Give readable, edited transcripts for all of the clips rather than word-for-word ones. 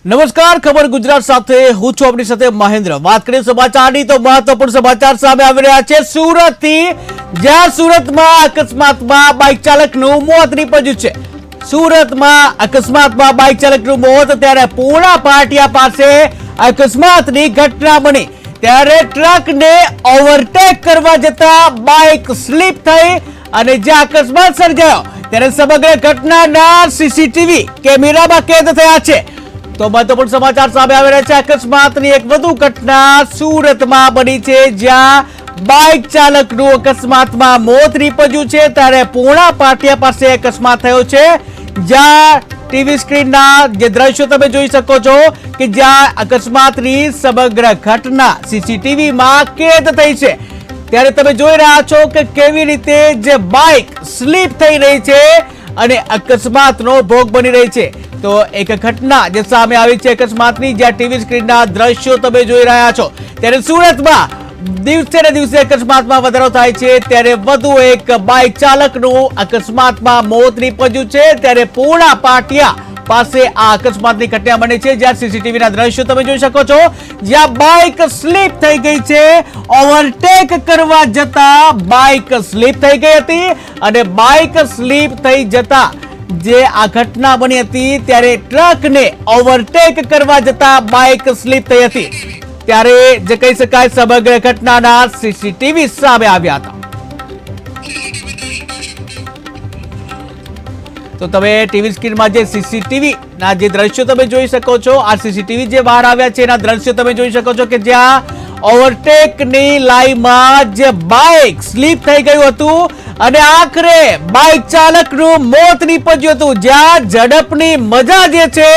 નમસ્કાર, ખબર ગુજરાત સાથે હું છું આપની સાથે મહેન્દ્ર। વાત કરીએ સમાચારની તો મહત્વપૂર્ણ સમાચાર સામે આવી રહ્યા છે સુરતથી, જ્યાં સુરતમાં અકસ્માતમાં બાઇક ચાલકનું મોત નીપજ્યું છે। સુરતમાં અકસ્માતમાં બાઇક ચાલકનું મોત, ત્યારે પૂર્ણા પાટિયા પાસે અકસ્માતની ઘટના બની, ત્યારે ટ્રકને ઓવરટેક કરવા જતા બાઇક સ્લીપ થઈ અને જ્યાં અકસ્માત સર્જાયો ત્યારે સમગ્ર ઘટનાના સીસીટીવી કેમેરામાં કેદ થયા છે। તો મહત્વપૂર્ણ સમાચાર સામે આવી રહ્યા છે। અકસ્માતની એક વધુ ઘટના સુરતમાં બની છે, જ્યાં બાઇક ચાલકનું અકસ્માતમાં મોત નીપજ્યું છે। ત્યારે પૂર્ણા પાટિયા પાસે અકસ્માત થયો છે, જ્યાં ટીવી સ્ક્રીનના જે દ્રશ્યો તમે જોઈ શકો છો કે જ્યાં અકસ્માતની સમગ્ર ઘટના સીસીટીવીમાં કેદ થઈ છે। ત્યારે તમે જોઈ રહ્યા છો કે કેવી રીતે જે બાઇક સ્લીપ થઈ રહી છે અને અકસ્માતનો ભોગ બની રહી છે। તો એક ઘટના જે સામે આવી છે અકસ્માતની, જ્યાં ટીવી સ્ક્રીનના દ્રશ્યો તમે જોઈ રહ્યા છો। ત્યારે સુરતમાં દિવસે ને દિવસે અકસ્માતમાં વધારો થાય છે, ત્યારે વધુ એક બાઇક ચાલકનું અકસ્માતમાં મોત નીપજ્યું છે। ત્યારે પૂર્ણા પાટિયા પાસે આ અકસ્માતની ઘટના બની છે, જ્યાં સીસીટીવીના દ્રશ્યો તમે જોઈ શકો છો, જ્યાં બાઇક સ્લીપ થઈ ગઈ છે। ઓવરટેક કરવા જતા બાઇક સ્લીપ થઈ ગઈ હતી અને બાઇક સ્લીપ થઈ જતા જે આ ઘટના બની હતી, ત્યારે ટ્રકને ઓવરટેક કરવા જતા બાઇક સ્લીપ થઈ હતી। ત્યારે જે કહી શકાય સમગ્ર ઘટનાના સીસીટીવી સામે આવ્યા હતા। તો તમે ટીવી સ્ક્રીનમાં જે સીસીટીવી ના જે દ્રશ્યો તમે જોઈ શકો છો, આ સીસીટીવી જે બહાર આવ્યા છે એના દ્રશ્યો તમે જોઈ શકો છો કે જ્યાં ઓવરટેકની લાઈનમાં જે બાઇક સ્લીપ થઈ ગયું હતું અને આખરે બાઇક ચાલકનું મોત નીપજ્યું હતું, જ્યાં ઝડપની મજા જે છે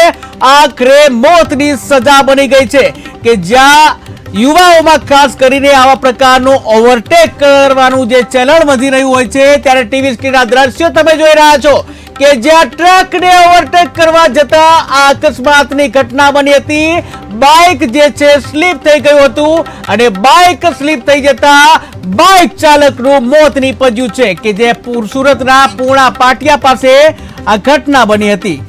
આખરે મોતની સજા બની ગઈ છે, કે જ્યાં યુવાઓમાં ખાસ કરીને આવા પ્રકારનું ઓવરટેક કરવાનું જે ચલણ વધી રહ્યું હોય છે। ત્યારે ટીવી સ્ક્રીનના દ્રશ્યો તમે જોઈ રહ્યા છો કે જ્યાં ટ્રકને ઓવરટેક કરવા જતા આ અકસ્માતની ઘટના બની હતી। બાઇક જે છે સ્લીપ થઈ ગયું હતું અને બાઇક સ્લીપ થઈ જતા બાઇક ચાલકનું મોત નીપજ્યું છે, કે જે સુરતના પૂર્ણા પાટિયા પાસે આ ઘટના બની હતી।